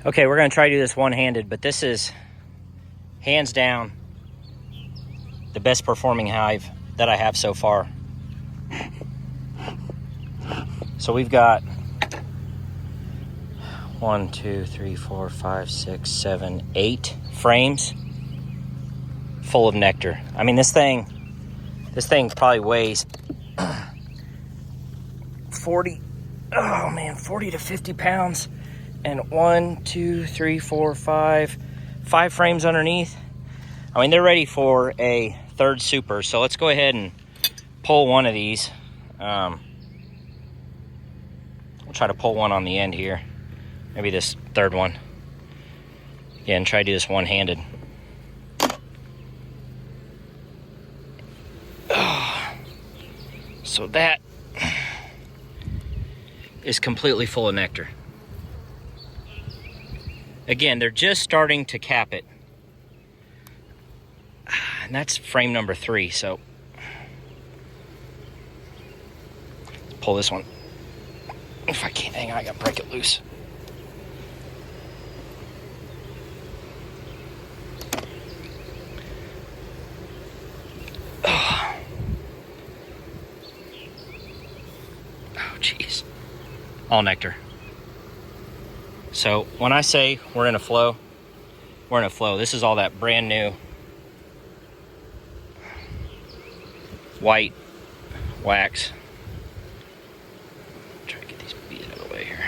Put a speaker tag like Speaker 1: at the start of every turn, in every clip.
Speaker 1: Okay, we're gonna try to do this one-handed, but this is hands down the best performing hive that I have so far. So we've got 1, 2, 3, 4, 5, 6, 7, 8 frames full of nectar. I mean, this thing probably weighs 40 to 50 pounds. And 1, 2, 3, 4, 5 frames underneath. I mean, they're ready for a third super. So let's go ahead and pull one of these. We'll try to pull one on the end here. Maybe this third one. Again, try to do this one-handed. So that is completely full of nectar. Again, they're just starting to cap it. And that's frame number 3, so let's pull this one. If I can't, hang on, I gotta break it loose. Oh, jeez. All nectar. So when I say we're in a flow, we're in a flow. This is all that brand new white wax. Try to get these bees out of the way here.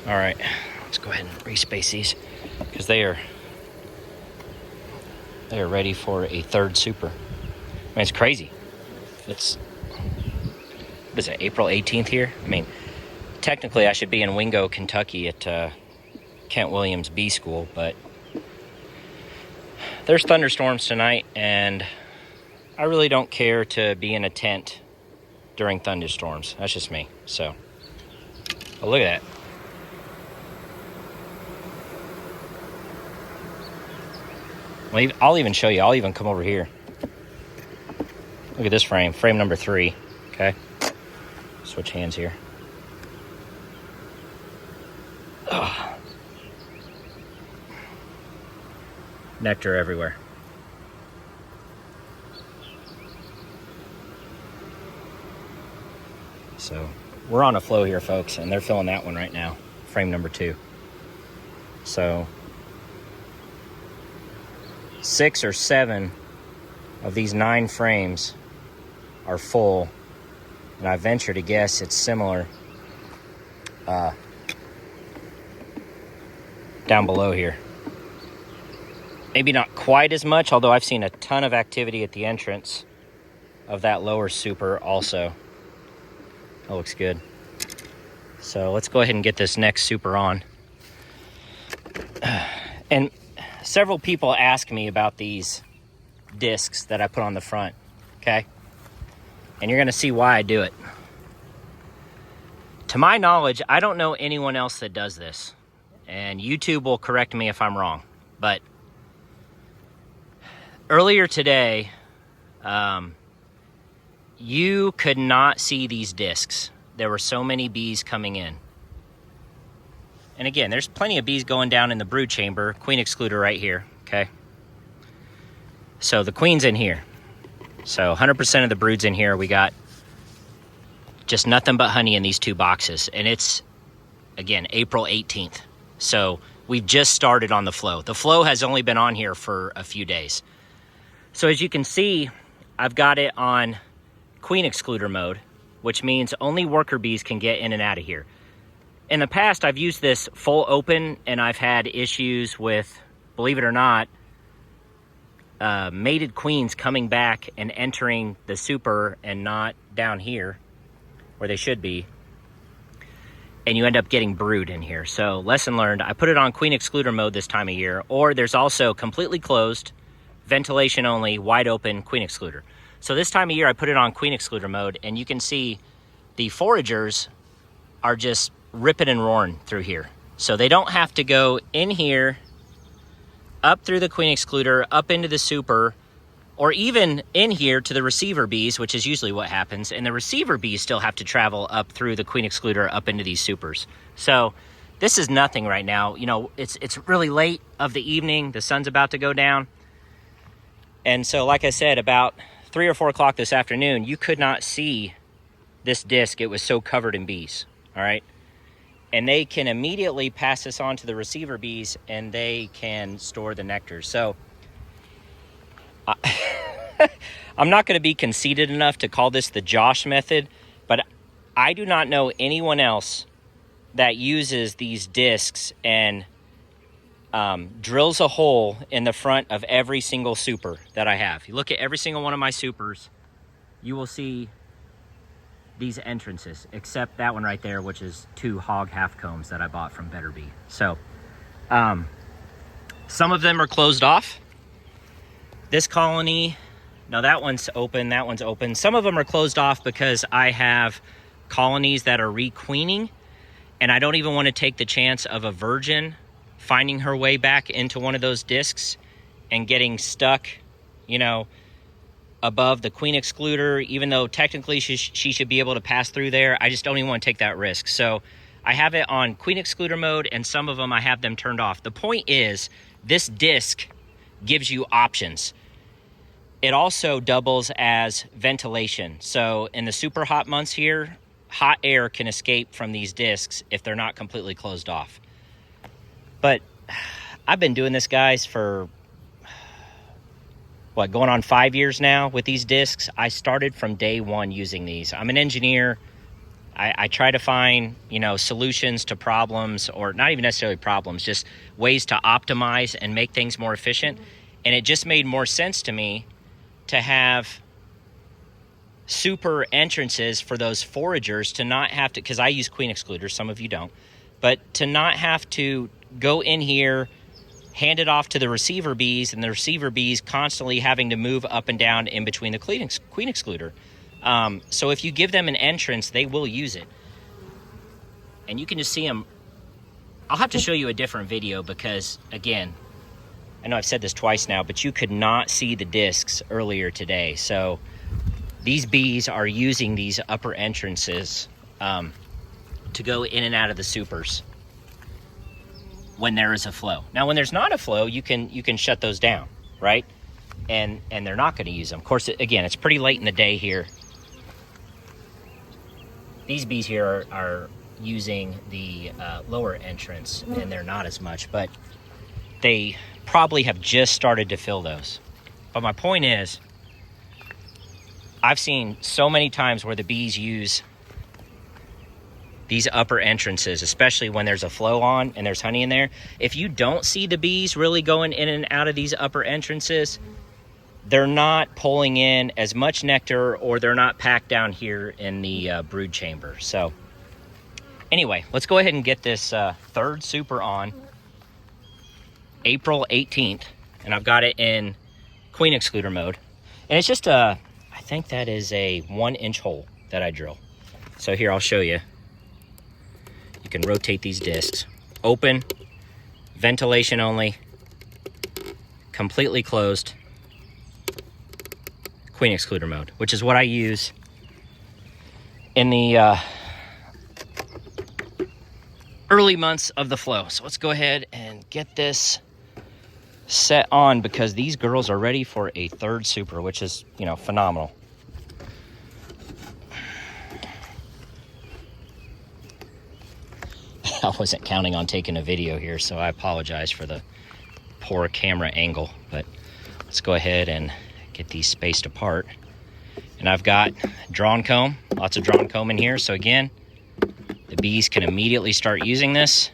Speaker 1: All right, let's go ahead and respace these because they are ready for a third super. I mean, it's crazy. It's, what is it, April 18th here? I mean, technically I should be in Wingo, Kentucky at Kent Williams Bee School, but there's thunderstorms tonight, and I really don't care to be in a tent during thunderstorms. That's just me. So, but look at that. Well, I'll even show you. I'll even come over here. Look at this frame number 3, okay? Switch hands here. Ugh. Nectar everywhere. So we're on a flow here, folks, and they're filling that one right now, frame number 2. So 6 or 7 of these 9 frames are full, and I venture to guess it's similar down below here. Maybe not quite as much, although I've seen a ton of activity at the entrance of that lower super also. That looks good. So let's go ahead and get this next super on. And several people ask me about these discs that I put on the front, okay? And you're gonna see why I do it. To my knowledge, I don't know anyone else that does this. And YouTube will correct me if I'm wrong. But earlier today, you could not see these discs. There were so many bees coming in. And again, there's plenty of bees going down in the brood chamber. Queen excluder right here, okay? So the queen's in here. So 100% of the brood's in here. We got just nothing but honey in these 2 boxes. And it's, again, April 18th. So we've just started on the flow. The flow has only been on here for a few days. So as you can see, I've got it on queen excluder mode, which means only worker bees can get in and out of here. In the past, I've used this full open, and I've had issues with, believe it or not, mated queens coming back and entering the super and not down here where they should be. And you end up getting brood in here. So lesson learned, I put it on queen excluder mode this time of year, or there's also completely closed, ventilation only, wide open queen excluder. So this time of year, I put it on queen excluder mode, and you can see the foragers are just ripping and roaring through here. So they don't have to go in here, up through the queen excluder, up into the super, or even in here to the receiver bees, which is usually what happens. And the receiver bees still have to travel up through the queen excluder up into these supers. So this is nothing right now. You know, it's really late of the evening. The sun's about to go down. And so, like I said, about 3 or 4 o'clock this afternoon, you could not see this disc. It was so covered in bees, all right? And they can immediately pass this on to the receiver bees, and they can store the nectar. So I'm not going to be conceited enough to call this the Josh method, but I do not know anyone else that uses these discs and drills a hole in the front of every single super that I have. You look at every single one of my supers, you will see these entrances, except that one right there, which is 2 hog half combs that I bought from Better Bee. So some of them are closed off. This colony, no, that one's open, that one's open. Some of them are closed off because I have colonies that are requeening, and I don't even want to take the chance of a virgin finding her way back into one of those discs and getting stuck, you know, above the queen excluder. Even though technically she should be able to pass through there, I just don't even want to take that risk. So I have it on queen excluder mode, and some of them I have them turned off. The point is, this disc gives you options. It also doubles as ventilation. So in the super hot months here, hot air can escape from these discs if they're not completely closed off. But I've been doing this, guys, for what, going on 5 years now with these discs. I started from day one using these. I'm an engineer. I try to find, you know, solutions to problems, or not even necessarily problems, just ways to optimize and make things more efficient. And it just made more sense to me to have super entrances for those foragers to not have to, because I use queen excluders, some of you don't, but to not have to go in here, hand it off to the receiver bees, and the receiver bees constantly having to move up and down in between the queen excluder. So if you give them an entrance, they will use it. And you can just see them. I'll have to show you a different video because, again, I know I've said this twice now, but you could not see the discs earlier today. So these bees are using these upper entrances to go in and out of the supers when there is a flow. Now, when there's not a flow, you can shut those down, right? And they're not going to use them. Of course, again, it's pretty late in the day here. These bees here are using the lower entrance, and they're not as much, but they probably have just started to fill those. But my point is, I've seen so many times where the bees use these upper entrances, especially when there's a flow on and there's honey in there. If you don't see the bees really going in and out of these upper entrances, they're not pulling in as much nectar, or they're not packed down here in the brood chamber. So anyway, let's go ahead and get this third super on April 18th, and I've got it in queen excluder mode. And it's just I think that is a 1-inch hole that I drill. So here, I'll show you. You can rotate these discs. Open, ventilation only, completely closed, queen excluder mode, which is what I use in the early months of the flow. So let's go ahead and get this set on, because these girls are ready for a third super, which is, you know, phenomenal. I wasn't counting on taking a video here, so I apologize for the poor camera angle, but let's go ahead and get these spaced apart. And I've got drawn comb, lots of drawn comb in here. So again, the bees can immediately start using this.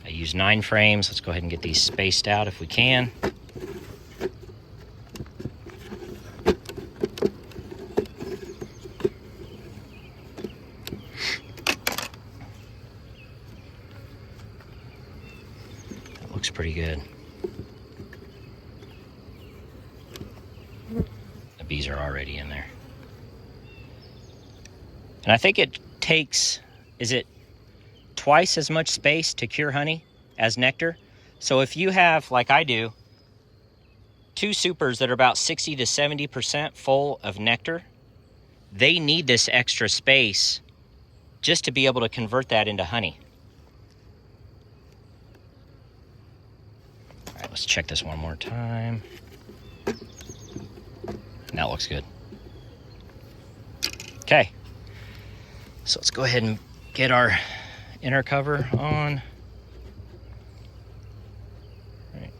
Speaker 1: I use 9 frames. Let's go ahead and get these spaced out if we can. That looks pretty good. The bees are already in there. And I think it takes, is it twice as much space to cure honey as nectar? So if you have, like I do, 2 supers that are about 60 to 70% full of nectar, they need this extra space just to be able to convert that into honey. All right, let's check this one more time. That looks good. Okay, so let's go ahead and get our inner cover on. Right.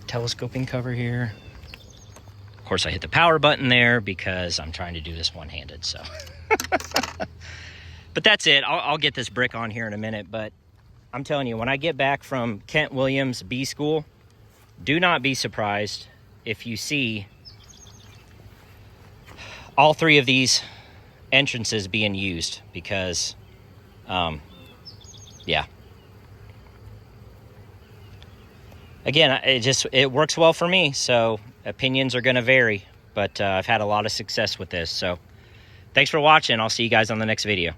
Speaker 1: Telescoping cover here. Of course, I hit the power button there because I'm trying to do this one-handed, so. But that's it. I'll get this brick on here in a minute, but I'm telling you, when I get back from Kent Williams Bee School, do not be surprised if you see all 3 of these entrances being used because, yeah. Again, it works well for me, so opinions are going to vary, but I've had a lot of success with this. So thanks for watching. I'll see you guys on the next video.